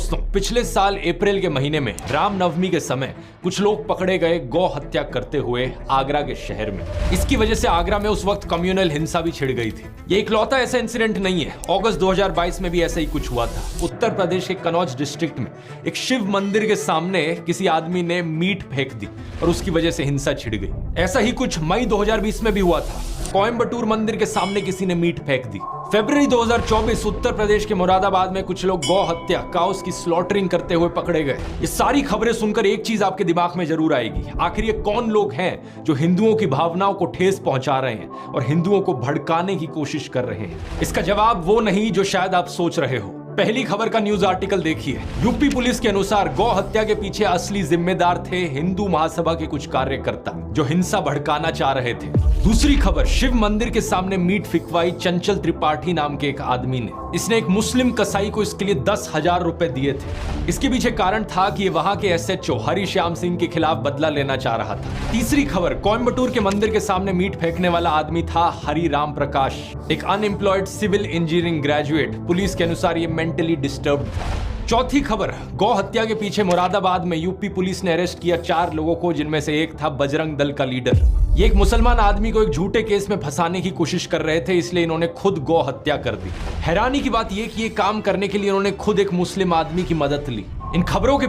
दोस्तों, पिछले साल अप्रैल के महीने में रामनवमी के समय कुछ लोग पकड़े गए गौ हत्या करते हुए आगरा के शहर में। इसकी वजह से आगरा में उस वक्त कम्युनल हिंसा भी छिड़ गई थी। ये इकलौता ऐसा इंसिडेंट नहीं है। अगस्त 2022 में भी ऐसा ही कुछ हुआ था। उत्तर प्रदेश के कनौज डिस्ट्रिक्ट में एक शिव मंदिर के सामने किसी आदमी ने मीट फेंक दी और उसकी वजह से हिंसा छिड़ गई। ऐसा ही कुछ मई 2020 में भी हुआ था। कोयम्बटूर मंदिर के सामने किसी ने मीट फेंक दी। फरवरी 2024 उत्तर प्रदेश के मुरादाबाद में कुछ लोग गौ हत्या काउस की स्लॉटरिंग करते हुए पकड़े गए। ये सारी खबरें सुनकर एक चीज आपके दिमाग में जरूर आएगी, आखिर ये कौन लोग हैं जो हिंदुओं की भावनाओं को ठेस पहुंचा रहे हैं और हिंदुओं को भड़काने की कोशिश कर रहे हैं। इसका जवाब वो नहीं जो शायद आप सोच रहे हो। पहली खबर का न्यूज आर्टिकल देखिए। यूपी पुलिस के अनुसार गौ हत्या के पीछे असली जिम्मेदार थे हिंदू महासभा के कुछ कार्यकर्ता जो हिंसा भड़काना चाह रहे थे। दूसरी खबर, शिव मंदिर के सामने मीट फिकवाई चंचल त्रिपाठी नाम के एक आदमी ने। इसने एक मुस्लिम कसाई को इसके लिए 10,000 रुपए दिए थे। इसके पीछे कारण था कि वहां के एसएचओ हरिश्याम सिंह के खिलाफ बदला लेना चाह रहा था। तीसरी खबर, कोयम्बटूर के मंदिर के सामने मीट फेंकने वाला आदमी था हरिराम प्रकाश, एक unemployed civil engineering graduate. Police के अनुसार ये मेंटली डिस्टर्ब्ड था। चौथी खबर, गौ हत्या के पीछे मुरादाबाद में यूपी पुलिस ने अरेस्ट किया 4 लोगों को, जिनमें से एक था बजरंग दल का लीडर। ये एक मुसलमान आदमी को एक झूठे केस में फंसाने की कोशिश कर रहे थे, इसलिए इन्होंने खुद गौ हत्या कर दी। हैरानी की बात यह कि ये काम करने के लिए इन्होंने खुद एक मुस्लिम आदमी की मदद ली। इन खबरों के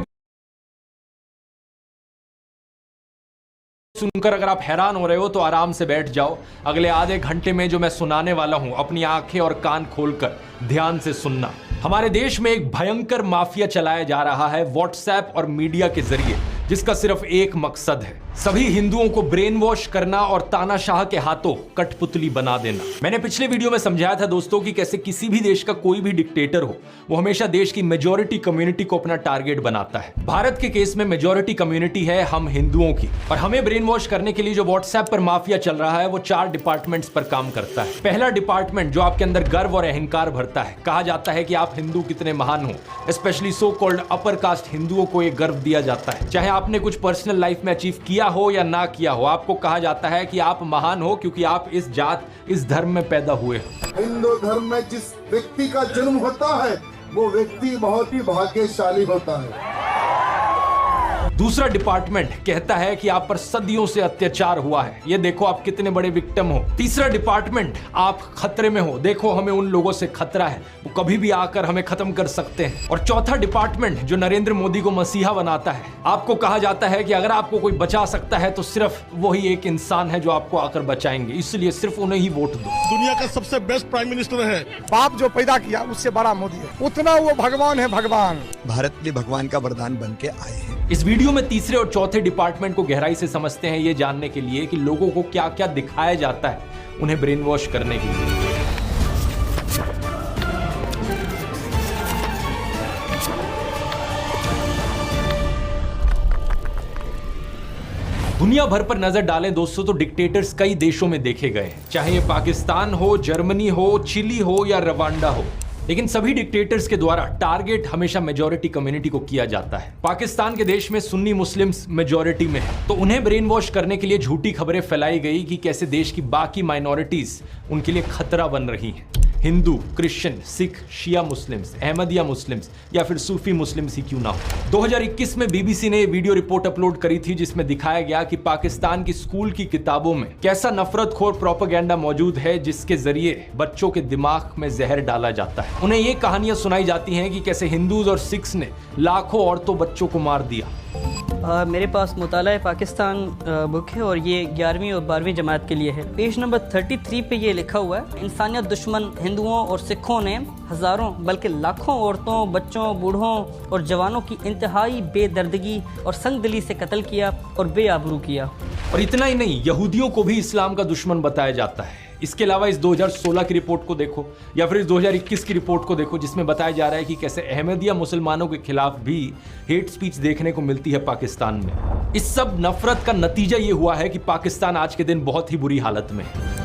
सुनकर अगर आप हैरान हो रहे हो तो आराम से बैठ जाओ। अगले आधे घंटे में जो मैं सुनाने वाला हूं, अपनी आंखें और कान खोलकर ध्यान से सुनना। हमारे देश में एक भयंकर माफिया चलाया जा रहा है व्हाट्सएप और मीडिया के जरिए, जिसका सिर्फ एक मकसद है, सभी हिंदुओं को ब्रेन वॉश करना और तानाशाह के हाथों कठपुतली बना देना। मैंने पिछले वीडियो में समझाया था दोस्तों कि कैसे किसी भी देश का कोई भी डिक्टेटर हो, वो हमेशा देश की मेजॉरिटी कम्युनिटी को अपना टारगेट बनाता है। भारत के केस में मेजॉरिटी कम्युनिटी है हम हिंदुओं की, और हमें ब्रेन वॉश करने के लिए जो व्हाट्सएप पर माफिया चल रहा है वो 4 डिपार्टमेंट्स पर काम करता है। पहला डिपार्टमेंट जो आपके अंदर गर्व और अहंकार भरता है। कहा जाता है कि आप हिंदू कितने महान हो। Specially so called upper caste हिंदुओं को एक गर्व दिया जाता है। चाहे आपने कुछ पर्सनल लाइफ में अचीव किया हो या ना किया हो, आपको कहा जाता है कि आप महान हो क्योंकि आप इस जात, इस धर्म में पैदा हुए हो। हिंदू धर्म में जिस व्यक्ति का जन्म होता है वो व्यक्ति बहुत ही भाग्यशाली होता है। दूसरा डिपार्टमेंट कहता है कि आप पर सदियों से अत्याचार हुआ है, ये देखो आप कितने बड़े विक्टिम हो। तीसरा डिपार्टमेंट, आप खतरे में हो, देखो हमें उन लोगों से खतरा है, वो कभी भी आकर हमें खत्म कर सकते हैं। और चौथा डिपार्टमेंट जो नरेंद्र मोदी को मसीहा बनाता है, आपको कहा जाता है कि अगर आपको कोई बचा सकता है तो सिर्फ वही एक इंसान है जो आपको आकर बचाएंगे, इसलिए सिर्फ उन्हें ही वोट दो। दुनिया का सबसे बेस्ट प्राइम मिनिस्टर है। बाप जो पैदा किया उससे बड़ा मोदी है, उतना वो भगवान है। भगवान भारत के लिए भगवान का वरदान बन के आए हैं। इस वीडियो में तीसरे और चौथे डिपार्टमेंट को गहराई से समझते हैं, ये जानने के लिए कि लोगों को क्या क्या दिखाया जाता है उन्हें ब्रेन वॉश करने के लिए। दुनिया भर पर नजर डालें दोस्तों तो डिक्टेटर्स कई देशों में देखे गए हैं, चाहे ये पाकिस्तान हो, जर्मनी हो, चिली हो या रवांडा हो। लेकिन सभी डिक्टेटर्स के द्वारा टारगेट हमेशा मेजॉरिटी कम्युनिटी को किया जाता है। पाकिस्तान के देश में सुन्नी मुस्लिम्स मेजॉरिटी में है, तो उन्हें ब्रेन वॉश करने के लिए झूठी खबरें फैलाई गई कि कैसे देश की बाकी माइनॉरिटीज उनके लिए खतरा बन रही हैं। हिंदू, क्रिश्चियन, सिख, शिया मुस्लिम्स, अहमदिया मुस्लिम्स या फिर सूफी मुस्लिम्स ही क्यों ना हो। 2021 में बीबीसी ने वीडियो रिपोर्ट अपलोड करी थी जिसमें दिखाया गया कि पाकिस्तान की स्कूल की किताबों में कैसा नफरतखोर प्रोपेगेंडा मौजूद है, जिसके जरिए बच्चों के दिमाग में जहर डाला जाता है। उन्हें ये कहानियां सुनाई जाती हैं कि कैसे हिंदूज और सिख्स ने लाखों औरतों बच्चों को मार दिया। मेरे पास मुताला पाकिस्तान बुक है और ये 11वीं और 12वीं जमात के लिए है। पेज नंबर 33 पे ये लिखा हुआ है, इंसानियत दुश्मन हिंदुओं और सिखों ने हजारों बल्कि लाखों औरतों, बच्चों, बूढ़ों और जवानों की इंतहाई बेदर्दगी और संगदिली से कत्ल किया और बेआबरू किया। और इतना ही नहीं, यहूदियों को भी इस्लाम का दुश्मन बताया जाता है। इसके अलावा इस 2016 की रिपोर्ट को देखो या फिर इस 2021 की रिपोर्ट को देखो, जिसमें बताया जा रहा है कि कैसे अहमदिया मुसलमानों के खिलाफ भी हेट स्पीच देखने को मिलती है पाकिस्तान में। इस सब नफरत का नतीजा ये हुआ है कि पाकिस्तान आज के दिन बहुत ही बुरी हालत में है।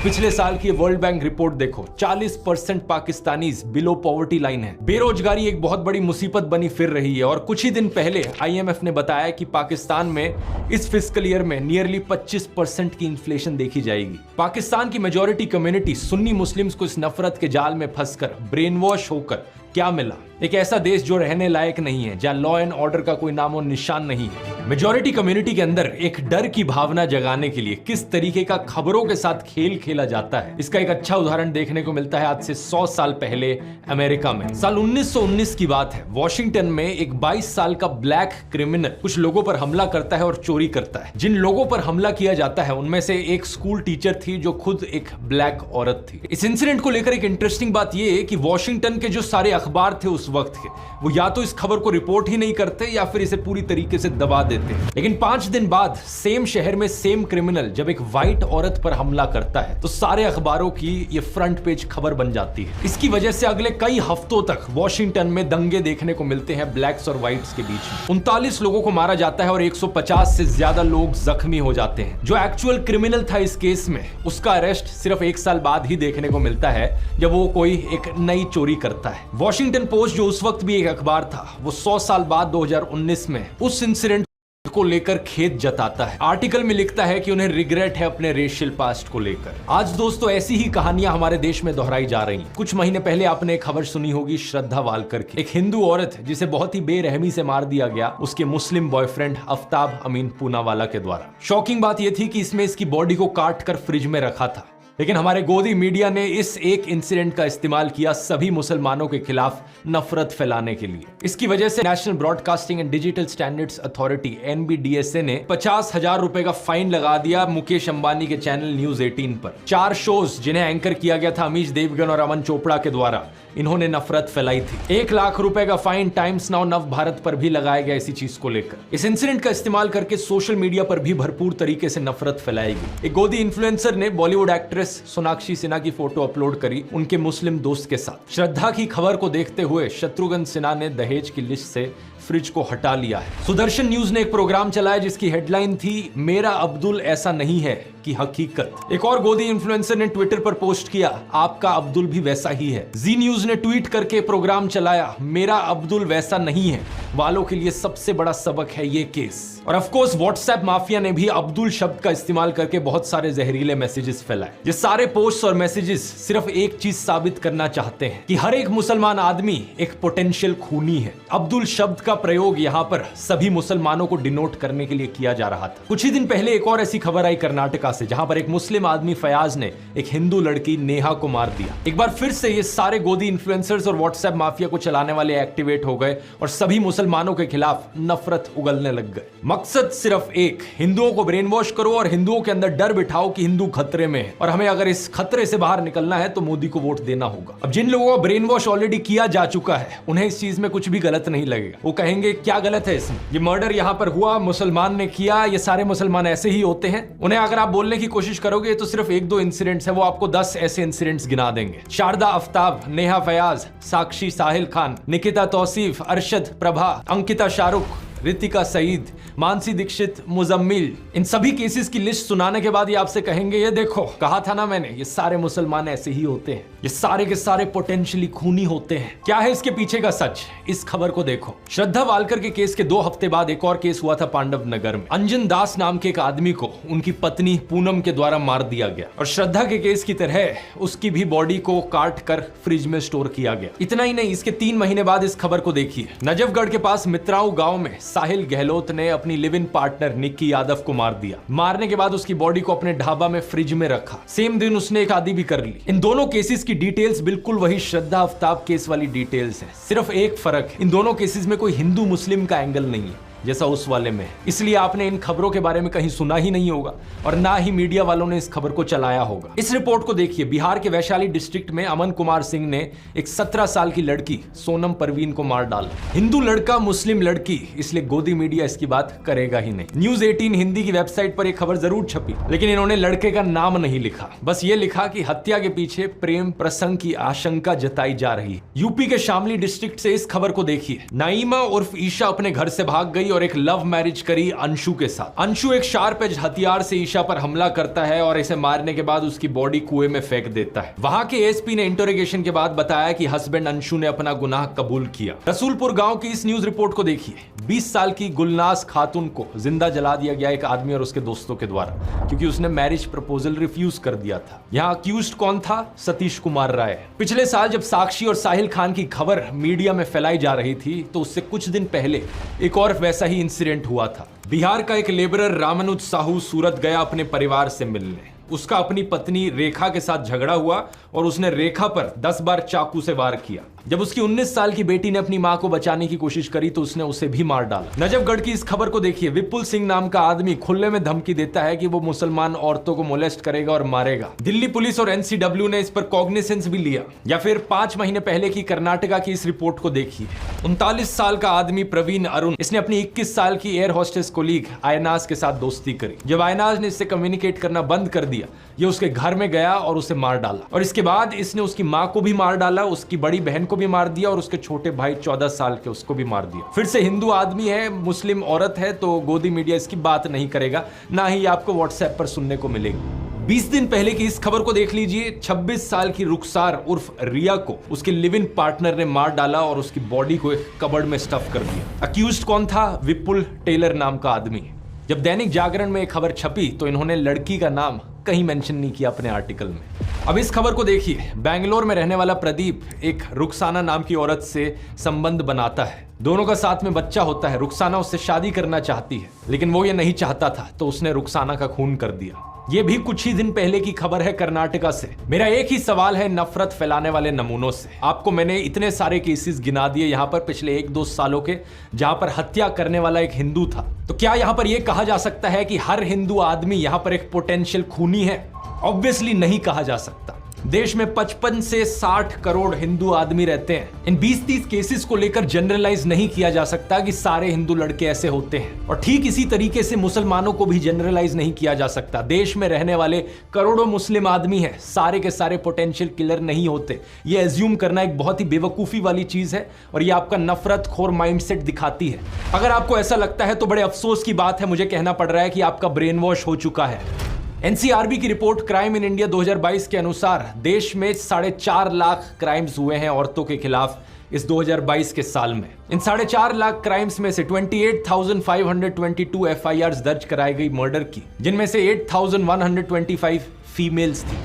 पिछले साल की वर्ल्ड बैंक रिपोर्ट देखो, 40% पाकिस्तानीज बिलो पॉवर्टी लाइन है। बेरोजगारी एक बहुत बड़ी मुसीबत बनी फिर रही है और कुछ ही दिन पहले IMF ने बताया कि पाकिस्तान में इस फिस्कल ईयर में नियरली 25% की इन्फ्लेशन देखी जाएगी। पाकिस्तान की मेजॉरिटी कम्युनिटी सुन्नी मुस्लिम्स को इस नफरत के जाल में फंसकर ब्रेन वॉश होकर क्या मिला? एक ऐसा देश जो रहने लायक नहीं है, जहां लॉ एंड ऑर्डर का कोई नामो निशान नहीं है। मेजॉरिटी कम्युनिटी के अंदर एक डर की भावना जगाने के लिए किस तरीके का खबरों के साथ खेल खेला जाता है, इसका एक अच्छा उदाहरण देखने को मिलता है आज से 100 साल पहले अमेरिका में। साल 1919 की बात है। वॉशिंगटन में एक 22 साल का ब्लैक क्रिमिनल कुछ लोगों पर हमला करता है और चोरी करता है। जिन लोगों पर हमला किया जाता है उनमें से एक स्कूल टीचर थी जो खुद एक ब्लैक औरत थी। इस इंसिडेंट को लेकर एक इंटरेस्टिंग बात यह है कि वॉशिंगटन के जो सारे अखबार थे उस वक्त के, वो या तो इस खबर को रिपोर्ट ही नहीं करते या फिर इसे पूरी तरीके से दबा देते। लेकिन 5 दिन बाद सेम शहर में सेम क्रिमिनल जब एक व्हाइट औरत पर हमला करता है तो सारे अखबारों की ये फ्रंट पेज खबर बन जाती है। इसकी वजह से अगले कई हफ्तों तक वॉशिंगटन में दंगे देखने को मिलते हैं ब्लैक्स और व्हाइट्स के बीच में। 39 लोगों को मारा जाता है और 150 से ज्यादा लोग जख्मी हो जाते हैं। जो एक्चुअल क्रिमिनल था इस केस में, उसका अरेस्ट सिर्फ 1 साल बाद ही देखने को मिलता है जब वो कोई एक नई चोरी करता है। वॉशिंगटन पोस्ट जो उस वक्त भी एक अखबार था, वो 100 साल बाद 2019 में उस इंसिडेंट को लेकर खेद जताता है। आर्टिकल में लिखता है कि उन्हें रिग्रेट है अपने रेशियल पास्ट को लेकर। आज दोस्तों ऐसी ही कहानियां हमारे देश में दोहराई जा रही हैं। कुछ महीने पहले आपने एक खबर सुनी होगी श्रद्धा वालकर की, एक हिंदू औरत जिसे बहुत ही बेरहमी से मार दिया गया उसके मुस्लिम बॉयफ्रेंड आफ्ताब अमीन पूनावाला के द्वारा। शॉकिंग बात यह थी कि इसमें इसकी बॉडी को काट कर फ्रिज में रखा था, लेकिन हमारे गोदी मीडिया ने इस एक इंसिडेंट का इस्तेमाल किया सभी मुसलमानों के खिलाफ नफरत फैलाने के लिए। इसकी वजह से national broadcasting and digital standards authority NBDSA ने 50,000 रुपए का फाइन लगा दिया मुकेश अंबानी के चैनल न्यूज 18 पर। 4 शोज जिन्हें एंकर किया गया था अमीश देवगन और अमन चोपड़ा के द्वारा, इन्होंने नफरत फैलाई थी। 1 लाख रुपए का फाइन टाइम्स नाउ नव भारत पर भी लगाया गया इसी चीज को लेकर। इस इंसिडेंट का इस्तेमाल करके सोशल मीडिया पर भी भरपूर तरीके से नफरत फैलाई गई। एक गोदी इन्फ्लुएंसर ने बॉलीवुड एक्ट्रेस सोनाक्षी सिन्हा की फोटो अपलोड करी उनके मुस्लिम दोस्त के साथ। श्रद्धा की खबर को देखते हुए शत्रुघ्न सिन्हा ने दहेज की लिस्ट से फ्रिज को हटा लिया है। सुदर्शन न्यूज ने एक प्रोग्राम चलाया जिसकी हेडलाइन थी मेरा अब्दुल ऐसा नहीं है की हकीकत। एक और गोदी इन्फ्लुएंसर ने ट्विटर पर पोस्ट किया आपका अब्दुल भी वैसा ही है। जी न्यूज ने ट्वीट करके प्रोग्राम चलाया मेरा अब्दुल वैसा नहीं है वालों के लिए सबसे बड़ा सबक है ये केस। और ऑफ कोर्स व्हाट्सएप माफिया ने भी अब्दुल शब्द का इस्तेमाल करके बहुत सारे जहरीले मैसेजेस फैलाए। ये सारे पोस्ट और मैसेजेस सिर्फ एक चीज साबित करना चाहते हैं कि हर एक मुसलमान आदमी एक पोटेंशियल खूनी है। अब्दुल शब्द का प्रयोग यहाँ पर सभी मुसलमानों को डिनोट करने के लिए किया जा रहा था। कुछ ही दिन पहले एक और ऐसी खबर आई कर्नाटका से, जहां पर एक मुस्लिम आदमी फयाज ने एक हिंदू लड़की नेहा को मार दिया। एक बार फिर से ये सारे गोदी इन्फ्लुएंसर्स और व्हाट्सएप माफिया को चलाने वाले एक्टिवेट हो गए और सभी मुसलमानों के खिलाफ नफरत उगलने लग गए। मकसद सिर्फ एक, हिंदुओं को ब्रेन वॉश करो और हिंदुओं के अंदर डर बिठाओ कि हिंदू खतरे में है और हमें अगर इस खतरे से बाहर निकलना है तो मोदी को वोट देना होगा। अब जिन लोगों को ब्रेन वॉश ऑलरेडी किया जा चुका है उन्हें इस चीज में कुछ भी गलत नहीं लगेगा। वो कहेंगे क्या गलत है इसमें, ये मर्डर यहाँ पर हुआ, मुसलमान ने किया, ये सारे मुसलमान ऐसे ही होते हैं। उन्हें अगर आप बोलने की कोशिश करोगे तो सिर्फ 1-2 इंसिडेंट्स है, वो आपको 10 ऐसे इंसिडेंट्स गिना देंगे। शारदा आफ्ताब, नेहा फयाज, साक्षी साहिल खान, निकिता तौसीफ, अरशद प्रभा, अंकिता शाहरुख, रितिका सईद, मानसी दीक्षित, मुजम्मिल, इन सभी केसेस की लिस्ट सुनाने के बाद ये आपसे कहेंगे ये देखो कहा था ना मैंने, ये सारे मुसलमान ऐसे ही होते हैं, ये सारे के सारे पोटेंशियली खूनी होते हैं। क्या है इसके पीछे का सच, इस खबर को देखो। श्रद्धा वालकर के केस के 2 हफ्ते बाद एक और केस हुआ था पांडव नगर में। अंजन दास नाम के एक आदमी को उनकी पत्नी पूनम के द्वारा मार दिया गया और श्रद्धा के केस की तरह उसकी भी बॉडी को काट कर फ्रिज में स्टोर किया गया। इतना ही नहीं, इसके 3 महीने बाद इस खबर को देखिए। नजफगढ़ के पास मित्राऊ गांव में साहिल गहलोत ने अपनी live in partner Nikki Yadav को मार दिया। मारने के बाद उसकी बॉडी को अपने ढाबा में फ्रिज में रखा। सेम दिन उसने एक शादी भी कर ली। इन दोनों केसेस की डिटेल्स बिल्कुल वही श्रद्धा आफ्ताब केस वाली डिटेल्स हैं। सिर्फ एक फर्क है, इन दोनों केसेस में कोई हिंदू मुस्लिम का एंगल नहीं है जैसा उस वाले में है। इसलिए आपने इन खबरों के बारे में कहीं सुना ही नहीं होगा और ना ही मीडिया वालों ने इस खबर को चलाया होगा। इस रिपोर्ट को देखिए। बिहार के वैशाली डिस्ट्रिक्ट में अमन कुमार सिंह ने एक 17 साल की लड़की सोनम परवीन को मार डाला। हिंदू लड़का मुस्लिम लड़की, इसलिए गोदी मीडिया इसकी बात करेगा ही नहीं। न्यूज 18 हिंदी की वेबसाइट पर एक खबर जरूर छपी, लेकिन इन्होंने लड़के का नाम नहीं लिखा। बस ये लिखा कि हत्या के पीछे प्रेम प्रसंग की आशंका जताई जा रही है। यूपी के शामली डिस्ट्रिक्ट से इस खबर को देखिए। नाइमा उर्फ ईशा अपने घर से भाग गई और एक लव मैरिज करी अंशु के साथ। अंशु एक शार्प एज हथियार से ईशा पर हमला करता है और इसे मारने के बाद उसकी बॉडी कुएं में फेंक देता है। वहां के एसपी ने इंटरोगेशन के बाद बताया कि हस्बैंड अंशु ने अपना गुनाह कबूल किया। रसूलपुर गांव की इस न्यूज रिपोर्ट को देखिए। 20 साल की गुलनाज खातून को जिंदा जला दिया गया एक आदमी और उसके दोस्तों के द्वारा, क्योंकि उसने मैरिज प्रपोजल रिफ्यूज कर दिया था। यहाँ अक्यूज्ड कौन था? सतीश कुमार राय। पिछले साल जब साक्षी और साहिल खान की खबर मीडिया में फैलाई जा रही थी तो उससे कुछ दिन पहले एक और वैसा ही इंसिडेंट हुआ था। बिहार का एक लेबरर रामानुज साहू सूरत गया अपने परिवार से मिलने। उसका अपनी पत्नी रेखा के साथ झगड़ा हुआ और उसने रेखा पर 10 बार चाकू से वार किया। जब उसकी 19 साल की बेटी ने अपनी मां को बचाने की कोशिश करी तो उसने उसे भी मार डाला। नजफगढ़ की इस खबर को देखिए। विपुल सिंह नाम का आदमी खुले में धमकी देता है कि वो मुसलमान औरतों को मोलेस्ट करेगा और मारेगा। दिल्ली पुलिस और एनसीडब्ल्यू ने इस पर कॉग्निसेंस भी लिया। या फिर 5 महीने पहले की कर्नाटका की इस रिपोर्ट को देखिए। 39 साल का आदमी प्रवीण अरुण, इसने अपनी 21 साल की एयर होस्टेस कोलीग आयनाज के साथ दोस्ती करी। जब आयनाज ने इससे कम्युनिकेट करना बंद कर दिया, ये उसके घर में गया और उसे मार डाला। और इसके बाद इसने उसकी मां को भी मार डाला, उसकी बड़ी बहन को भी मार दिया और उसके छोटे भाई 14 साल के उसको भी मार दिया। फिर से हिंदू आदमी है, मुस्लिम औरत है, तो गोदी मीडिया इसकी बात नहीं करेगा, ना ही आपको व्हाट्सएप पर सुनने को मिलेगी। 20 दिन पहले की इस खबर को देख लीजिए। 26 साल की रुखसार उर्फ रिया को उसके लिव इन पार्टनर ने मार डाला और उसकी बॉडी को एक कबर्ड में स्टफ कर दिया। अक्यूज्ड कौन था? विपुल टेलर नाम का आदमी। जब दैनिक जागरण में एक खबर छपी तो इन्होंने लड़की का नाम कहीं मेंशन नहीं किया अपने आर्टिकल में। अब इस खबर को देखिए। बेंगलोर में रहने वाला प्रदीप एक रुखसाना नाम की औरत से संबंध बनाता है। दोनों का साथ में बच्चा होता है। रुखसाना उससे शादी करना चाहती है, लेकिन वो ये नहीं चाहता था, तो उसने रुखसाना का खून कर दिया। ये भी कुछ ही दिन पहले की खबर है कर्नाटका से। मेरा एक ही सवाल है नफरत फैलाने वाले नमूनों से। आपको मैंने इतने सारे केसेस गिना दिए यहाँ पर पिछले 1-2 सालों के, जहां पर हत्या करने वाला एक हिंदू था। तो क्या यहाँ पर यह कहा जा सकता है कि हर हिंदू आदमी यहाँ पर एक पोटेंशियल खूनी है? ऑब्वियसली नहीं कहा जा सकता। देश में 55 से 60 करोड़ हिंदू आदमी रहते हैं। इन 20-30 केसेस को लेकर जनरलाइज नहीं किया जा सकता कि सारे हिंदू लड़के ऐसे होते हैं, और ठीक इसी तरीके से मुसलमानों को भी जनरलाइज नहीं किया जा सकता। देश में रहने वाले करोड़ों मुस्लिम आदमी हैं, सारे के सारे पोटेंशियल किलर नहीं होते। ये एज्यूम करना एक बहुत ही बेवकूफी वाली चीज है और ये आपका नफरत खोर माइंडसेट दिखाती है। अगर आपको ऐसा लगता है तो बड़े अफसोस की बात है, मुझे कहना पड़ रहा है कि आपका ब्रेन वॉश हो चुका है। एनसीआरबी की रिपोर्ट क्राइम इन इंडिया 2022 के अनुसार देश में 4.5 लाख क्राइम्स हुए हैं औरतों के खिलाफ इस 2022 के साल में। इन 4.5 लाख क्राइम्स में से 28,522 एफआईआर्स दर्ज कराई गई मर्डर की, जिनमें से 8,125 फीमेल्स थी।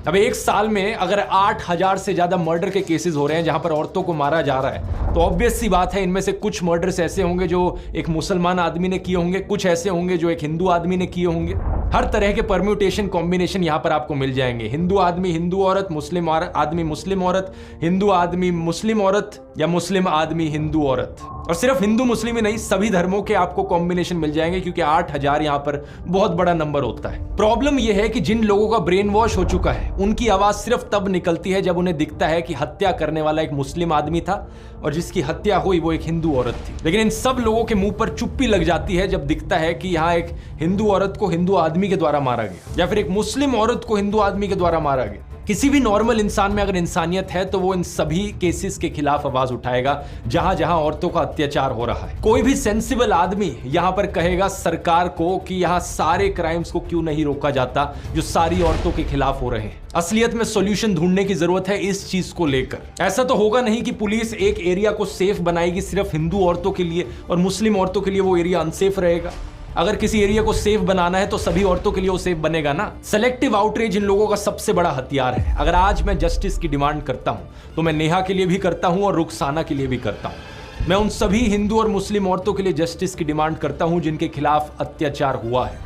अब एक साल में अगर 8,000 से ज्यादा मर्डर के केसेस हो रहे हैं जहां पर औरतों को मारा जा रहा है, तो ऑब्वियस सी बात है इनमें से कुछ मर्डर्स ऐसे होंगे जो एक मुसलमान आदमी ने किए होंगे, कुछ ऐसे होंगे जो एक हिंदू आदमी ने किए होंगे। हर तरह के परम्यूटेशन कॉम्बिनेशन यहां पर आपको मिल जाएंगे। हिंदू आदमी हिंदू औरत, मुस्लिम आदमी मुस्लिम औरत, हिंदू आदमी मुस्लिम औरत, या मुस्लिम आदमी हिंदू औरत। और सिर्फ हिंदू मुस्लिम ही नहीं, सभी धर्मों के आपको कॉम्बिनेशन मिल जाएंगे, क्योंकि 8,000 यहां पर बहुत बड़ा नंबर होता है। प्रॉब्लम यह है कि जिन लोगों का ब्रेन वॉश हो चुका है उनकी आवाज सिर्फ तब निकलती है जब उन्हें दिखता है कि हत्या करने वाला एक मुस्लिम आदमी था और जिसकी हत्या हुई वो एक हिंदू औरत थी। लेकिन इन सब लोगों के मुंह पर चुप्पी लग जाती है जब दिखता है कि यहाँ एक हिंदू औरत को हिंदू आदमी के द्वारा मारा गया, या फिर एक मुस्लिम औरत को हिंदू आदमी के द्वारा मारा गया। किसी भी नॉर्मल इंसान में अगर इंसानियत है तो वो इन सभी केसेस के खिलाफ आवाज उठाएगा जहां जहां औरतों का अत्याचार हो रहा है। कोई भी सेंसिबल आदमी यहां पर कहेगा सरकार को कि यहां सारे क्राइम्स को क्यों नहीं रोका जाता जो सारी औरतों के खिलाफ हो रहे हैं। असलियत में सॉल्यूशन ढूंढने की जरूरत है इस चीज को लेकर। ऐसा तो होगा नहीं कि पुलिस एक एरिया को सेफ बनाएगी सिर्फ हिंदू औरतों के लिए और मुस्लिम औरतों के लिए वो एरिया अनसेफ रहेगा। अगर किसी एरिया को सेफ बनाना है तो सभी औरतों के लिए वो सेफ बनेगा ना। सेलेक्टिव आउटरीच इन लोगों का सबसे बड़ा हथियार है। अगर आज मैं जस्टिस की डिमांड करता हूं तो मैं नेहा के लिए भी करता हूं और रुखसाना के लिए भी करता हूं। मैं उन सभी हिंदू और मुस्लिम औरतों के लिए जस्टिस की डिमांड करता हूं जिनके खिलाफ अत्याचार हुआ है।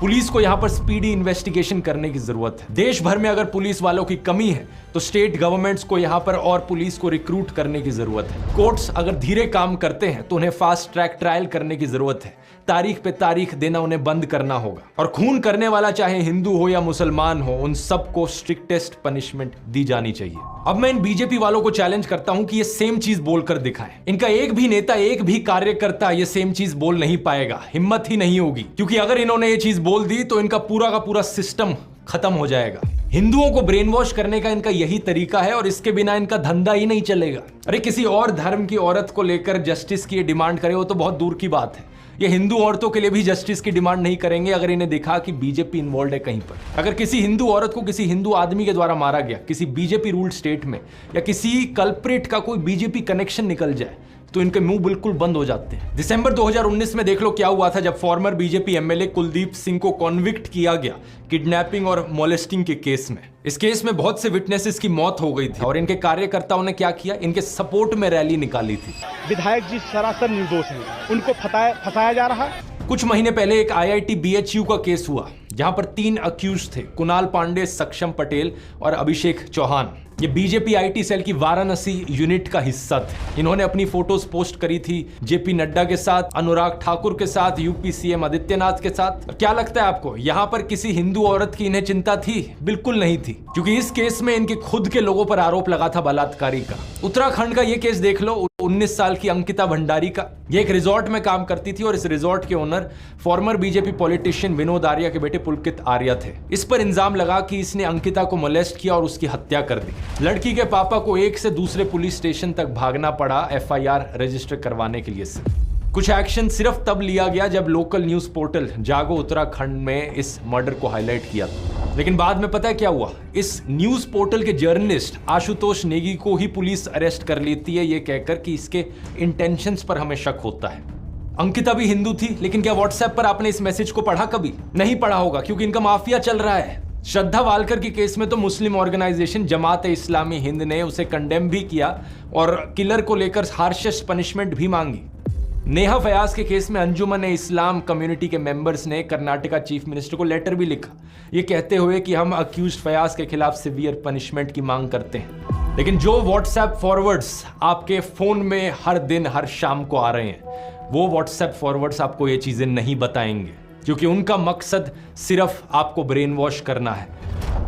पुलिस को यहां पर स्पीडी इन्वेस्टिगेशन करने की जरूरत है। देश भर में अगर पुलिस वालों की कमी है तो स्टेट गवर्नमेंट्स को यहां पर और पुलिस को रिक्रूट करने की जरूरत है। कोर्ट्स अगर धीरे काम करते हैं तो उन्हें फास्ट ट्रैक ट्रायल करने की जरूरत है। तारीख पे तारीख देना उन्हें बंद करना होगा और खून करने वाला चाहे हिंदू हो या मुसलमान हो, उन सबको स्ट्रिक्टेस्ट पनिशमेंट दी जानी चाहिए। अब मैं इन बीजेपी वालों को चैलेंज करता हूं कि ये सेम चीज बोलकर दिखाएं। इनका एक भी नेता, एक भी कार्यकर्ता ये सेम चीज बोल नहीं पाएगा, हिम्मत ही नहीं होगी, क्योंकि अगर इन्होंने ये चीज बोल दी तो इनका पूरा का पूरा सिस्टम खत्म हो जाएगा। हिंदुओं को ब्रेन वॉश करने का इनका यही तरीका है और इसके बिना इनका धंधा ही नहीं चलेगा। अरे किसी और धर्म की औरत को लेकर जस्टिस की डिमांड करे वो तो बहुत दूर की बात है, ये हिंदू औरतों के लिए भी जस्टिस की डिमांड नहीं करेंगे अगर इन्हें दिखा कि बीजेपी इन्वॉल्व है कहीं पर। अगर किसी हिंदू औरत को किसी हिंदू आदमी के द्वारा मारा गया किसी बीजेपी रूल्ड स्टेट में, या किसी कल्प्रिट का कोई बीजेपी कनेक्शन निकल जाए, तो इनके मुंह बिल्कुल बंद हो जाते हैं। दिसंबर 2019 में देख लो क्या हुआ था जब farmer BJP MLA Kuldeep Singh को कॉन्विक्ट किया गया किडनैपिंग और मोलेस्टिंग के केस में। इस केस में बहुत से विटनेसेस की मौत हो गई थी और इनके कार्यकर्ताओं ने क्या किया, इनके सपोर्ट में रैली निकाली थी। विधायक जी सरासर निर्दोष हैं, उनको फंसाया जा रहा है। कुछ महीने पहले एक IIT BHU का केस हुआ जहां पर 3 अक्यूज थे, कुणाल पांडे, सक्षम पटेल और अभिषेक चौहान। ये बीजेपी IT सेल की वाराणसी यूनिट का हिस्सा थे। इन्होंने अपनी फोटोज पोस्ट करी थी JP नड्डा के साथ, अनुराग ठाकुर के साथ, UP CM आदित्यनाथ के साथ। क्या लगता है आपको, यहां पर किसी हिंदू औरत की इन्हें चिंता थी? बिल्कुल नहीं थी, क्योंकि इस केस में इनके खुद के लोगों पर आरोप लगा था बलात्कारी का। उत्तराखंड का ये केस देख लो, 19 साल की अंकिता भंडारी का। ये एक रिजॉर्ट में काम करती थी और इस रिजॉर्ट के owner farmer BJP politician Vinod Arya के बेटे पुलकित आर्या थे। इस पर इल्जाम लगा कि इसने अंकिता को मोलेस्ट किया और उसकी हत्या कर दी। लड़की के पापा को एक से दूसरे पुलिस स्टेशन तक भागना पड़ा FIR रजिस्टर करवाने के लिए। कुछ एक्शन सिर्फ तब लिया गया जब लोकल न्यूज पोर्टल जागो उत्तराखंड में इस मर्डर को हाईलाइट किया था। लेकिन बाद में पता है क्या हुआ, इस न्यूज पोर्टल के जर्नलिस्ट आशुतोष नेगी को ही पुलिस अरेस्ट कर लेती है, ये कहकर कि इसके इंटेंशंस पर हमें शक होता है। अंकिता भी हिंदू थी, लेकिन क्या व्हाट्सएप पर आपने इस मैसेज को पढ़ा? कभी नहीं पढ़ा होगा, क्योंकि इनका माफिया चल रहा है। श्रद्धा वालकर के केस में तो मुस्लिम ऑर्गेनाइजेशन जमात इस्लामी हिंद ने उसे कंडेम भी किया और किलर को लेकर हार्शेस्ट पनिशमेंट भी मांगी। नेहा फयाज के केस में अंजुमन इस्लाम कम्युनिटी के मेंबर्स ने कर्नाटका चीफ मिनिस्टर को लेटर भी लिखा, ये कहते हुए कि हम अक्यूज्ड फयाज के खिलाफ सीवियर पनिशमेंट की मांग करते हैं। लेकिन जो व्हाट्सएप फॉरवर्ड्स आपके फोन में हर दिन हर शाम को आ रहे हैं, वो व्हाट्सएप फॉरवर्ड्स आपको ये चीजें नहीं बताएंगे, क्योंकि उनका मकसद सिर्फ आपको ब्रेन वॉश करना है।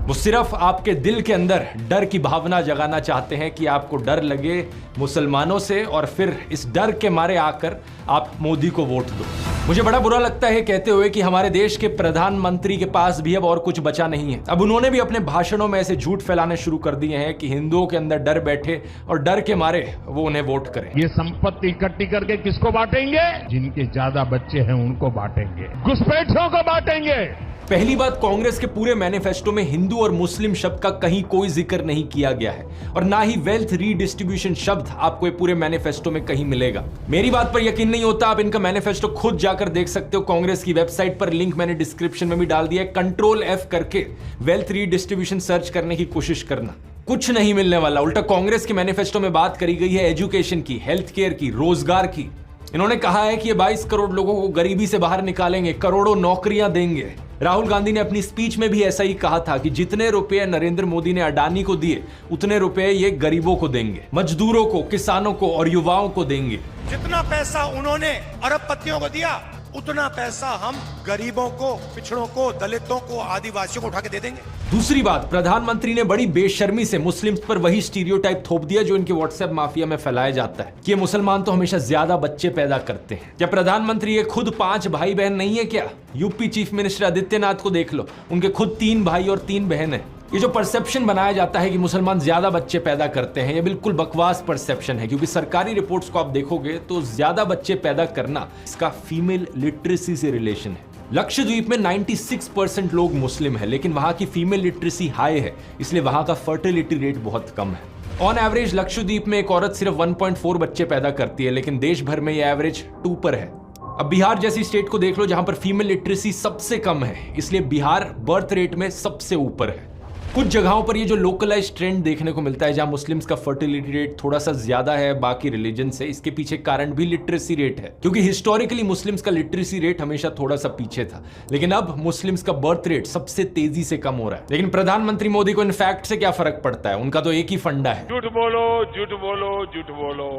वो सिर्फ आपके दिल के अंदर डर की भावना जगाना चाहते हैं कि आपको डर लगे मुसलमानों से और फिर इस डर के मारे आकर आप मोदी को वोट दो। मुझे बड़ा बुरा लगता है कहते हुए कि हमारे देश के प्रधानमंत्री के पास भी अब और कुछ बचा नहीं है। अब उन्होंने भी अपने भाषणों में ऐसे झूठ फैलाने शुरू कर दिए हैं कि हिंदुओं के अंदर डर बैठे और डर के मारे वो उन्हें वोट करें। ये संपत्ति इकट्ठी करके किसको बांटेंगे? जिनके ज्यादा बच्चे हैं उनको बांटेंगे, घुसपैठियों को बांटेंगे। पहली बात, कांग्रेस के पूरे मैनिफेस्टो में हिंदू और मुस्लिम शब्द का कहीं कोई जिक्र नहीं किया गया है और ना ही वेल्थ रीडिस्ट्रीब्यूशन शब्द आपको ये पूरे मैनिफेस्टो में कहीं मिलेगा। मेरी बात पर यकीन नहीं होता, आप इनका मैनिफेस्टो खुद जाकर देख सकते हो। कांग्रेस की वेबसाइट पर लिंक मैंने डिस्क्रिप्शन में भी डाल दिया है। Ctrl F करके वेल्थ रीडिस्ट्रीब्यूशन सर्च करने की कोशिश करना, कुछ नहीं मिलने वाला। उल्टा कांग्रेस के मैनिफेस्टो में बात करी गई है एजुकेशन की, हेल्थ केयर की, रोजगार की। इन्होंने कहा है कि ये 22 करोड़ लोगों को गरीबी से बाहर निकालेंगे, करोड़ों नौकरियां देंगे। राहुल गांधी ने अपनी स्पीच में भी ऐसा ही कहा था कि जितने रुपए नरेंद्र मोदी ने अडानी को दिए उतने रुपए ये गरीबों को देंगे, मजदूरों को, किसानों को और युवाओं को देंगे। जितना पैसा उन्होंने अरबपतियों को दिया उतना पैसा हम गरीबों को, पिछड़ों को, दलितों को, आदिवासियों को उठा के दे देंगे। दूसरी बात, प्रधानमंत्री ने बड़ी बेशर्मी से मुस्लिम्स पर वही स्टीरियोटाइप थोप दिया जो इनके व्हाट्सएप माफिया में फैलाया जाता है कि ये मुसलमान तो हमेशा ज्यादा बच्चे पैदा करते हैं। क्या प्रधानमंत्री ये खुद 5 भाई बहन नहीं है क्या? यूपी चीफ मिनिस्टर आदित्यनाथ को देख लो, उनके खुद 3 भाई और 3 बहन है। ये जो परसेप्शन बनाया जाता है कि मुसलमान ज्यादा बच्चे पैदा करते हैं, ये बिल्कुल बकवास परसेप्शन है, क्योंकि सरकारी रिपोर्ट्स को आप देखोगे तो ज्यादा बच्चे पैदा करना इसका फीमेल लिटरेसी से रिलेशन है। लक्षद्वीप में 96% लोग मुस्लिम है, लेकिन वहां की फीमेल लिटरेसी हाई है, इसलिए वहां का फर्टिलिटी रेट बहुत कम है। ऑन एवरेज लक्षद्वीप में एक औरत सिर्फ 1.4 बच्चे पैदा करती है, लेकिन देश भर में यह एवरेज 2 पर है। अब बिहार जैसी स्टेट को देख लो जहां पर फीमेल लिटरेसी सबसे कम है, इसलिए बिहार बर्थ रेट में सबसे ऊपर है। कुछ जगहों पर ये जो लोकलाइज ट्रेंड देखने को मिलता है जहां मुस्लिम्स का फर्टिलिटी रेट थोड़ा सा ज्यादा है बाकी रिलीजन से, इसके पीछे कारण भी लिटरेसी रेट है, क्योंकि हिस्टोरिकली मुस्लिम्स का लिटरेसी रेट हमेशा थोड़ा सा पीछे था, लेकिन अब मुस्लिम्स का बर्थ रेट सबसे तेजी से कम हो रहा है। लेकिन प्रधानमंत्री मोदी को इन फैक्ट से क्या फर्क पड़ता है? उनका तो एक ही फंडा है, झूठ बोलो, झूठ बोलो, झूठ बोलो।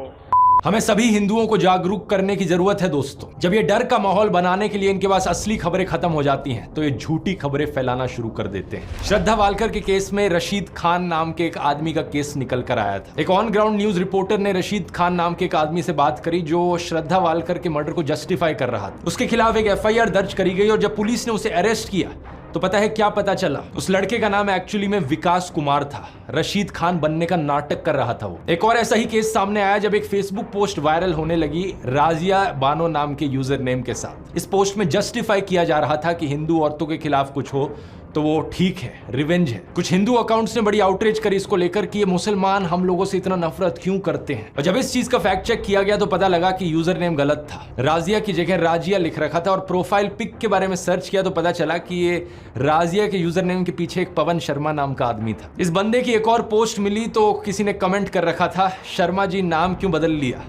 हमें सभी हिंदुओं को जागरूक करने की जरूरत है दोस्तों। जब ये डर का माहौल बनाने के लिए इनके पास असली खबरें खत्म हो जाती हैं, तो ये झूठी खबरें फैलाना शुरू कर देते हैं। श्रद्धा वालकर के केस में रशीद खान नाम के एक आदमी का केस निकल कर आया था। एक ऑन ग्राउंड न्यूज रिपोर्टर ने रशीद खान नाम के एक आदमी से बात करी जो श्रद्धा वालकर के मर्डर को जस्टिफाई कर रहा था। उसके खिलाफ एक FIR दर्ज करी गई और जब पुलिस ने उसे अरेस्ट किया तो पता है क्या पता चला? उस लड़के का नाम एक्चुअली में विकास कुमार था। रशीद खान बनने का नाटक कर रहा था वो। एक और ऐसा ही केस सामने आया जब एक फेसबुक पोस्ट वायरल होने लगी राजिया बानो नाम के यूजर नेम के साथ। इस पोस्ट में जस्टिफाई किया जा रहा था कि हिंदू औरतों के खिलाफ कुछ हो तो वो ठीक है, रिवेंज है। कुछ हिंदू अकाउंट्स ने बड़ी आउटरीच करी इसको लेकर कि ये मुसलमान हम लोगों से इतना नफरत क्यों करते हैं। और जब इस चीज का फैक्ट चेक किया गया तो पता लगा कि यूजर नेम गलत था। राजिया की जगह राजिया लिख रखा था और प्रोफाइल पिक के बारे में सर्च किया तो पता चला कि ये राजिया के यूजर नेम के पीछे एक पवन शर्मा नाम का आदमी था। इस बंदे की एक और पोस्ट मिली तो किसी ने कमेंट कर रखा था, शर्मा जी नाम क्यों बदल लिया?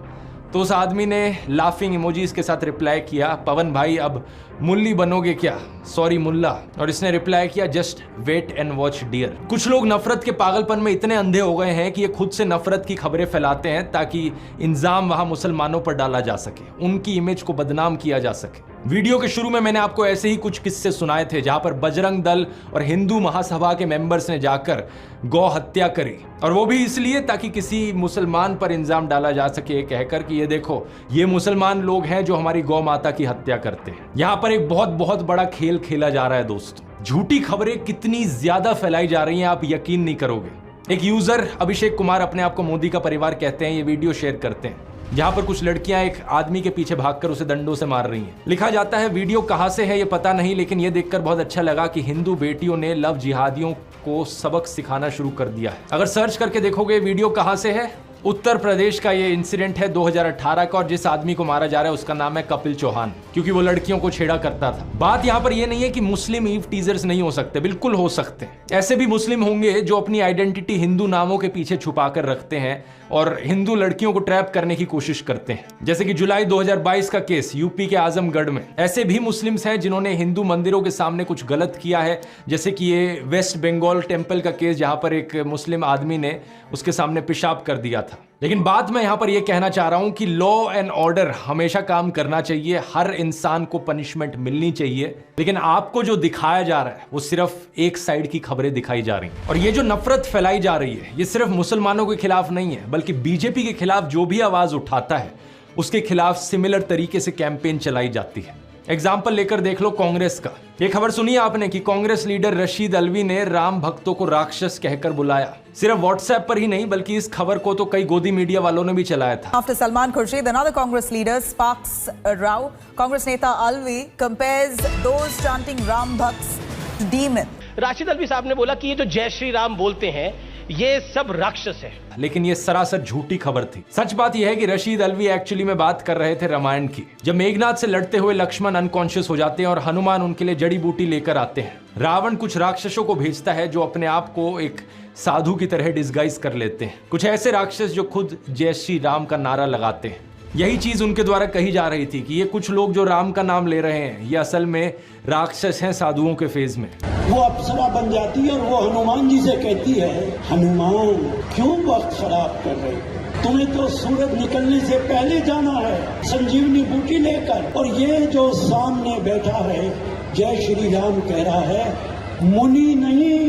तो उस आदमी ने लाफिंग इमोजीज के साथ रिप्लाई किया, पवन भाई अब मुल्ली बनोगे क्या? सॉरी मुल्ला। और इसने रिप्लाई किया, just wait and watch dear. कुछ लोग नफरत के पागलपन में इतने अंधे हो गए हैं कि ये खुद से नफरत की खबरें फैलाते हैं ताकि इंजाम वहां मुसलमानों पर डाला जा सके, उनकी इमेज को बदनाम किया जा सके। वीडियो के शुरू में मैंने आपको ऐसे ही कुछ किस्से सुनाए थे जहां पर बजरंग दल और हिंदू महासभा के मेंबर्स ने जाकर गौ हत्या करी, और वो भी इसलिए ताकि किसी मुसलमान पर इंजाम डाला जा सके कहकर कि ये देखो ये मुसलमान लोग हैं जो हमारी गौ माता की हत्या करते हैं। यहां पर एक बहुत बहुत बड़ा खेल खेला जा रहा है दोस्तों। झूठी खबरें कितनी ज्यादा फैलाई जा रही हैं आप यकीन नहीं करोगे। एक यूजर अभिषेक कुमार अपने आप को मोदी का परिवार कहते हैं, ये वीडियो शेयर करते हैं जहां पर कुछ लड़कियां एक आदमी के पीछे भागकर उसे डंडों से मार रही हैं। लिखा जाता है वीडियो कहां से है ये पता नहीं, लेकिन ये देखकर बहुत अच्छा लगा कि हिंदू बेटियों ने लव जिहादियों को सबक सिखाना शुरू कर दिया है। अगर सर्च करके देखोगे वीडियो कहां से है, उत्तर प्रदेश का ये इंसिडेंट है 2018 का, और जिस आदमी को मारा जा रहा है उसका नाम है कपिल चौहान, क्योंकि वो लड़कियों को छेड़ा करता था। बात यहाँ पर ये नहीं है कि मुस्लिम ईव टीजर्स नहीं हो सकते, बिल्कुल हो सकते हैं। ऐसे भी मुस्लिम होंगे जो अपनी आइडेंटिटी हिंदू नामों के पीछे छुपा कर रखते हैं और हिंदू लड़कियों को ट्रैप करने की कोशिश करते हैं। जैसे कि जुलाई 2022 का केस यूपी के आजमगढ़ में। ऐसे भी मुस्लिम्स हैं जिन्होंने हिंदू मंदिरों के सामने कुछ गलत किया है, जैसे कि ये वेस्ट बंगाल टेम्पल का केस जहां पर एक मुस्लिम आदमी ने उसके सामने पेशाब कर दिया था। लेकिन बात मैं यहां पर यह कहना चाह रहा हूं कि लॉ एंड ऑर्डर हमेशा काम करना चाहिए, हर इंसान को पनिशमेंट मिलनी चाहिए, लेकिन आपको जो दिखाया जा रहा है वो सिर्फ एक साइड की खबरें दिखाई जा रही हैं। और ये जो नफरत फैलाई जा रही है ये सिर्फ मुसलमानों के खिलाफ नहीं है, बल्कि बीजेपी के खिलाफ जो भी आवाज उठाता है उसके खिलाफ सिमिलर तरीके से कैंपेन चलाई जाती है। एग्जाम्पल लेकर देख लो कांग्रेस का। ये खबर सुनी आपने कि कांग्रेस लीडर रशीद अलवी ने राम भक्तों को राक्षस कहकर बुलाया। सिर्फ व्हाट्सएप पर ही नहीं बल्कि इस खबर को तो कई गोदी मीडिया वालों ने भी चलाया था। After Salman Khurshid, another Congress leader sparks a row. Congress neta Alvi compares those chanting Ram Bhakts to demon. Rashid Alvi साहब ने बोला कि ये जो जय श्री राम बोलते हैं ये सब राक्षस है, लेकिन ये सरासर झूठी खबर थी। सच बात यह है कि रशीद अलवी एक्चुअली में बात कर रहे थे रामायण की, जब मेघनाथ से लड़ते हुए लक्ष्मण अनकॉन्शियस हो जाते हैं और हनुमान उनके लिए जड़ी बूटी लेकर आते हैं। रावण कुछ राक्षसों को भेजता है जो अपने आप को एक साधु की तरह डिस्गाइज कर लेते हैं, कुछ ऐसे राक्षस जो खुद जय श्री राम का नारा लगाते हैं। यही चीज उनके द्वारा कही जा रही थी कि ये कुछ लोग जो राम का नाम ले रहे हैं ये असल में राक्षस हैं साधुओं के फेज में। वो अप्सरा बन जाती है और वो हनुमान जी से कहती है, हनुमान क्यों वक्त खराब कर रहे हो? तुम्हें तो सूरज निकलने से पहले जाना है संजीवनी बूटी लेकर। और ये जो सामने बैठा है जय श्री राम कह रहा है, मुनि नहीं,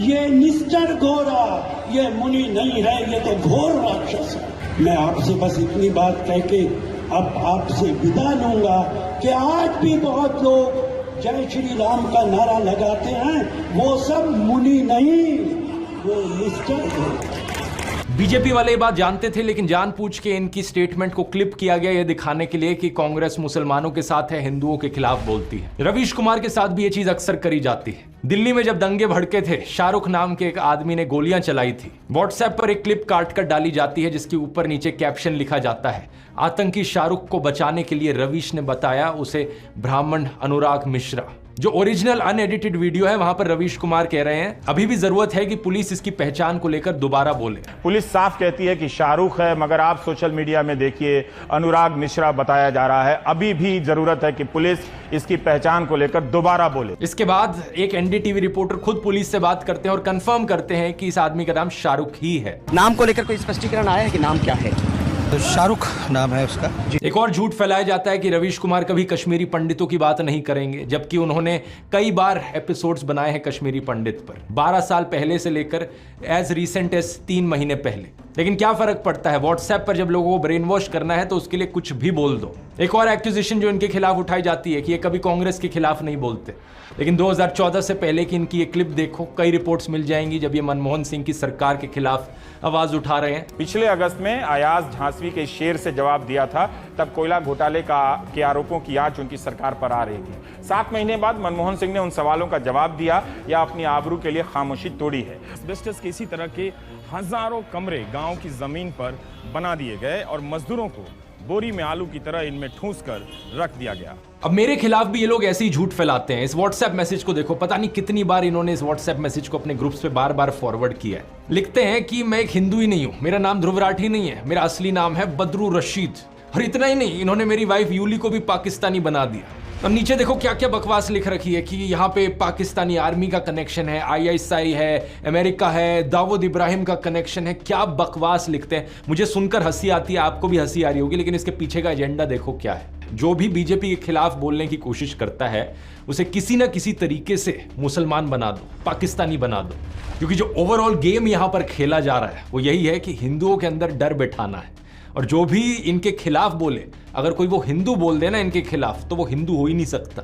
ये निश्चर घोरा, ये मुनि नहीं है, ये तो घोर राक्षस है। मैं आपसे बस इतनी बात कह के अब आपसे विदा लूंगा कि आज भी बहुत लोग जय श्री राम का नारा लगाते हैं, वो सब मुनि नहीं, वो निश्चर है। बीजेपी वाले ये बात जानते थे, लेकिन जानबूझ के इनकी स्टेटमेंट को क्लिप किया गया ये दिखाने के लिए कि कांग्रेस मुसलमानों के साथ है, हिंदुओं के खिलाफ बोलती है। रवीश कुमार के साथ भी ये चीज अक्सर करी जाती है। दिल्ली में जब दंगे भड़के थे, शाहरुख नाम के एक आदमी ने गोलियां चलाई थी। व्हाट्सएप पर एक क्लिप काट कर डाली जाती है जिसके ऊपर नीचे कैप्शन लिखा जाता है, आतंकी शाहरुख को बचाने के लिए रवीश ने बताया उसे ब्राह्मण अनुराग मिश्रा। जो ओरिजिनल अनएडिटेड वीडियो है वहां पर रवीश कुमार कह रहे हैं अभी भी जरूरत है कि पुलिस इसकी पहचान को लेकर दोबारा बोले। पुलिस साफ कहती है कि शाहरुख है, मगर आप सोशल मीडिया में देखिए अनुराग मिश्रा बताया जा रहा है। अभी भी जरूरत है कि पुलिस इसकी पहचान को लेकर दोबारा बोले। इसके बाद एक एनडीटीवी रिपोर्टर खुद पुलिस से बात करते हैं और कंफर्म करते हैं कि इस आदमी का नाम शाहरुख ही है। नाम को लेकर कोई स्पष्टीकरण आया है कि नाम क्या है? तो शाहरुख नाम है उसका। एक और झूठ फैलाया जाता है कि रवीश कुमार कभी कश्मीरी पंडितों की बात नहीं करेंगे, जबकि उन्होंने कई बार एपिसोड्स बनाए हैं कश्मीरी पंडित पर, 12 साल पहले से लेकर एज रिसेंट एज 3 महीने पहले। लेकिन क्या फर्क पड़ता है, व्हाट्सएप पर जब लोगों को ब्रेन वॉश करना है तो उसके लिए कुछ भी बोल दो। एक और एक्यूजेशन जो इनके खिलाफ उठाई जाती है कि ये कभी कांग्रेस के खिलाफ नहीं बोलते, लेकिन 2014 से पहले की इनकी ये क्लिप देखो, कई रिपोर्ट्स मिल जाएंगी जब ये मनमोहन सिंह की सरकार के खिलाफ आवाज उठा रहे हैं। पिछले अगस्त में अयाज झांसवी के शेर से जवाब दिया था, तब कोयला घोटाले के आरोपों की आंच उनकी सरकार पर आ रही थी। 7 महीने बाद मनमोहन सिंह ने उन सवालों का जवाब दिया या अपनी आबरू के लिए खामोशी तोड़ी है। एस्बेस्टस के इसी तरह के हजारों कमरे गांव की जमीन पर बना दिए गए और मजदूरों को बोरी में आलू की तरह इनमें ठूंस कर रख दिया गया। अब मेरे खिलाफ भी ये लोग ऐसे ही झूठ फैलाते हैं। इस व्हाट्सएप मैसेज को देखो, पता नहीं कितनी बार इन्होंने इस व्हाट्सएप मैसेज को अपने ग्रुप्स पे बार बार फॉरवर्ड किया है। लिखते हैं कि मैं एक हिंदू ही नहीं हूं, मेरा नाम ध्रुव राठी नहीं है, मेरा असली नाम है बदरू रशीद। और इतना ही नहीं, इन्होंने मेरी वाइफ यूली को भी पाकिस्तानी बना दिया। और नीचे देखो क्या क्या बकवास लिख रखी है कि यहाँ पे पाकिस्तानी आर्मी का कनेक्शन है, ISI है, अमेरिका है, दाऊद इब्राहिम का कनेक्शन है। क्या बकवास लिखते हैं, मुझे सुनकर हंसी आती है, आपको भी हंसी आ रही होगी, लेकिन इसके पीछे का एजेंडा देखो क्या है। जो भी बीजेपी के खिलाफ बोलने की कोशिश करता है उसे किसी ना किसी तरीके से मुसलमान बना दो, पाकिस्तानी बना दो, क्योंकि जो ओवरऑल गेम यहाँ पर खेला जा रहा है वो यही है कि हिंदुओं के अंदर डर बैठाना है। और जो भी इनके खिलाफ बोले, अगर कोई वो हिंदू बोल दे ना इनके खिलाफ, तो वो हिंदू हो ही नहीं सकता।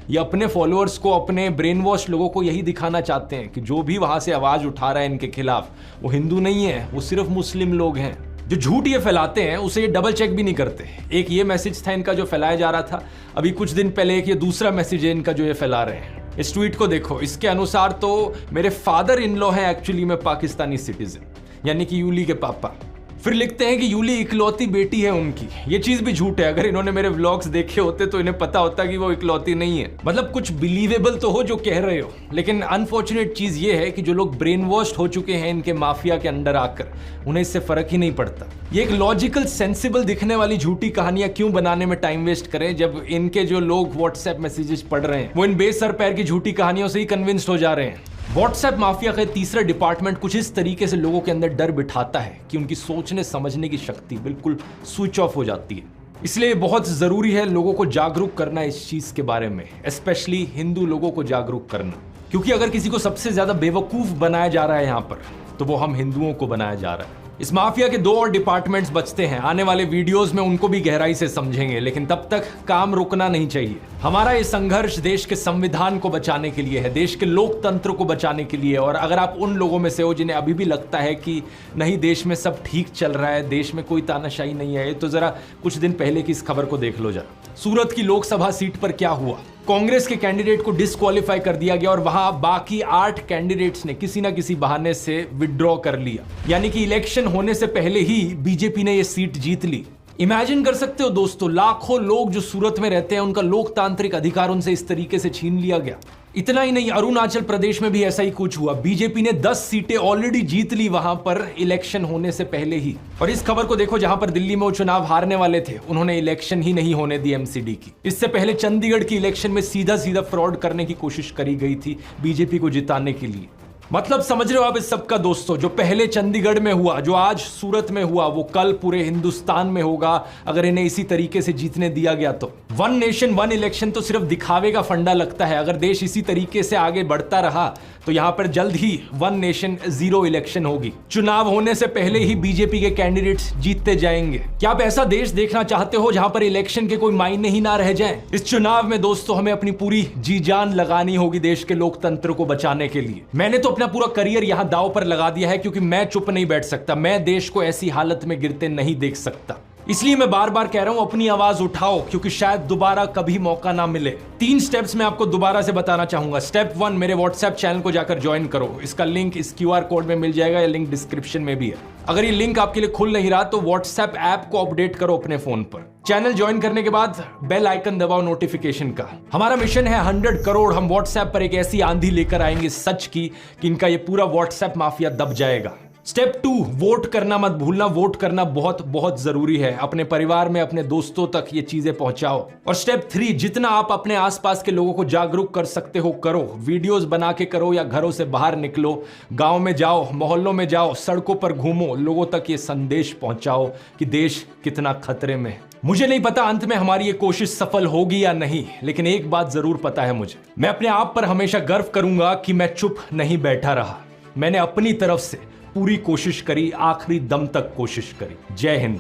ये अपने फॉलोअर्स को, अपने ब्रेन वॉश लोगों को यही दिखाना चाहते हैं कि जो भी वहां से आवाज उठा रहा है इनके खिलाफ वो हिंदू नहीं है, वो सिर्फ मुस्लिम लोग हैं। जो झूठ ये फैलाते हैं उसे ये डबल चेक भी नहीं करते। एक ये मैसेज था इनका जो फैलाया जा रहा था, अभी कुछ दिन पहले एक ये दूसरा मैसेज है इनका जो ये फैला रहे हैं। इस ट्वीट को देखो, इसके अनुसार तो मेरे फादर इन लॉ है एक्चुअली में पाकिस्तानी सिटीजन, यानी कि यूली के पापा। फिर लिखते हैं कि यूली इकलौती बेटी है उनकी। ये चीज भी झूठ है। अगर इन्होंने मेरे व्लॉग्स देखे होते तो इन्हें पता होता कि वो इकलौती नहीं है। मतलब कुछ बिलीवेबल तो हो जो कह रहे हो, लेकिन अनफॉर्चुनेट चीज ये है कि जो लोग ब्रेन वॉश्ड हो चुके हैं इनके माफिया के अंडर आकर, उन्हें इससे फर्क ही नहीं पड़ता। ये एक लॉजिकल सेंसिबल दिखने वाली झूठी कहानियां क्यों बनाने में टाइम वेस्ट करें, जब इनके जो लोग व्हाट्सएप मैसेजेस पढ़ रहे हैं वो इन बेसर पैर की झूठी कहानियों से ही कन्विंस्ड हो जा रहे हैं। व्हाट्सएप माफिया का तीसरा डिपार्टमेंट कुछ इस तरीके से लोगों के अंदर डर बिठाता है कि उनकी सोचने समझने की शक्ति बिल्कुल स्विच ऑफ हो जाती है। इसलिए बहुत जरूरी है लोगों को जागरूक करना इस चीज के बारे में, स्पेशली हिंदू लोगों को जागरूक करना, क्योंकि अगर किसी को सबसे ज्यादा बेवकूफ बनाया जा रहा है यहां पर, तो वो हम हिंदुओं को बनाया जा रहा है। इस माफिया के 2 और डिपार्टमेंट्स बचते हैं। आने वाले वीडियोस में उनको भी गहराई से समझेंगे, लेकिन तब तक काम रुकना नहीं चाहिए। हमारा ये संघर्ष देश के संविधान को बचाने के लिए है, देश के लोकतंत्र को बचाने के लिए। और अगर आप उन लोगों में से हो जिन्हें अभी भी लगता है कि नहीं देश में सब ठीक चल रहा है, देश में कोई तानाशाही नहीं है, तो जरा कुछ दिन पहले की इस खबर को देख लो जरा। सूरत की लोकसभा सीट पर क्या हुआ, कांग्रेस के कैंडिडेट को डिस्क्वालीफाई कर दिया गया और वहां बाकी 8 कैंडिडेट्स ने किसी ना किसी बहाने से विड्रॉ कर लिया, यानी कि इलेक्शन होने से पहले ही बीजेपी ने यह सीट जीत ली। इमेजिन कर सकते हो दोस्तों, लाखों लोग जो सूरत में रहते हैं उनका लोकतांत्रिक अधिकार उनसे इस तरीके से छीन लिया गया। इतना ही नहीं, अरुणाचल प्रदेश में भी ऐसा ही कुछ हुआ। बीजेपी ने 10 सीटें ऑलरेडी जीत ली वहां पर इलेक्शन होने से पहले ही। और इस खबर को देखो, जहां पर दिल्ली में वो चुनाव हारने वाले थे उन्होंने इलेक्शन ही नहीं होने दी एमसीडी की। इससे पहले चंडीगढ़ की इलेक्शन में सीधा सीधा फ्रॉड करने की कोशिश करी गई थी बीजेपी को जिताने के लिए। मतलब समझ रहे हो आप इस सब का दोस्तों, जो पहले चंडीगढ़ में हुआ, जो आज सूरत में हुआ, वो कल पूरे हिंदुस्तान में होगा अगर इन्हें इसी तरीके से जीतने दिया गया तो। 1 नेशन 1 इलेक्शन तो सिर्फ दिखावे का फंडा लगता है। अगर देश इसी तरीके से आगे बढ़ता रहा तो यहां पर जल्द ही 1 नेशन 0 इलेक्शन होगी। चुनाव होने से पहले ही बीजेपी के कैंडिडेट्स जीतते जाएंगे। क्या आप ऐसा देश देखना चाहते हो जहां पर इलेक्शन के कोई मायने ही ना रह जाएं? इस चुनाव में दोस्तों हमें अपनी पूरी जी जान लगानी होगी देश के लोकतंत्र को बचाने के लिए। मैंने तो अपना पूरा करियर यहां दांव पर लगा दिया है, क्योंकि मैं चुप नहीं बैठ सकता। मैं देश को ऐसी हालत में गिरते नहीं देख सकता। इसलिए मैं बार बार कह रहा हूं, अपनी आवाज उठाओ, क्योंकि शायद दोबारा कभी मौका ना मिले। 3 स्टेप्स मैं आपको दोबारा से बताना चाहूंगा। स्टेप 1, मेरे व्हाट्सएप चैनल को जाकर ज्वाइन करो। इसका लिंक इस QR कोड में मिल जाएगा, या लिंक डिस्क्रिप्शन में भी है। अगर ये लिंक आपके लिए खुल नहीं रहा तो व्हाट्सएप ऐप को अपडेट करो अपने फोन पर। चैनल ज्वाइन करने के बाद बेल आइकन दबाओ नोटिफिकेशन का। हमारा मिशन है 100 करोड़। हम व्हाट्सएप पर एक ऐसी आंधी लेकर आएंगे सच की कि इनका ये पूरा व्हाट्सएप माफिया दब जाएगा। स्टेप 2, वोट करना मत भूलना। वोट करना बहुत बहुत जरूरी है। अपने परिवार में, अपने दोस्तों तक ये चीजें पहुंचाओ। और स्टेप 3, जितना आप अपने आसपास के लोगों को जागरूक कर सकते हो करो। वीडियोस बना के करो, या घरों से बाहर निकलो, गांव में जाओ, मोहल्लों में जाओ, सड़कों पर घूमो, लोगों तक ये संदेश पहुंचाओ कि देश कितना खतरे में है। मुझे नहीं पता अंत में हमारी ये कोशिश सफल होगी या नहीं, लेकिन एक बात जरूर पता है मुझे, मैं अपने आप पर हमेशा गर्व करूंगा कि मैं चुप नहीं बैठा रहा। मैंने अपनी तरफ से पूरी कोशिश करी, आखिरी दम तक कोशिश करी। जय हिंद।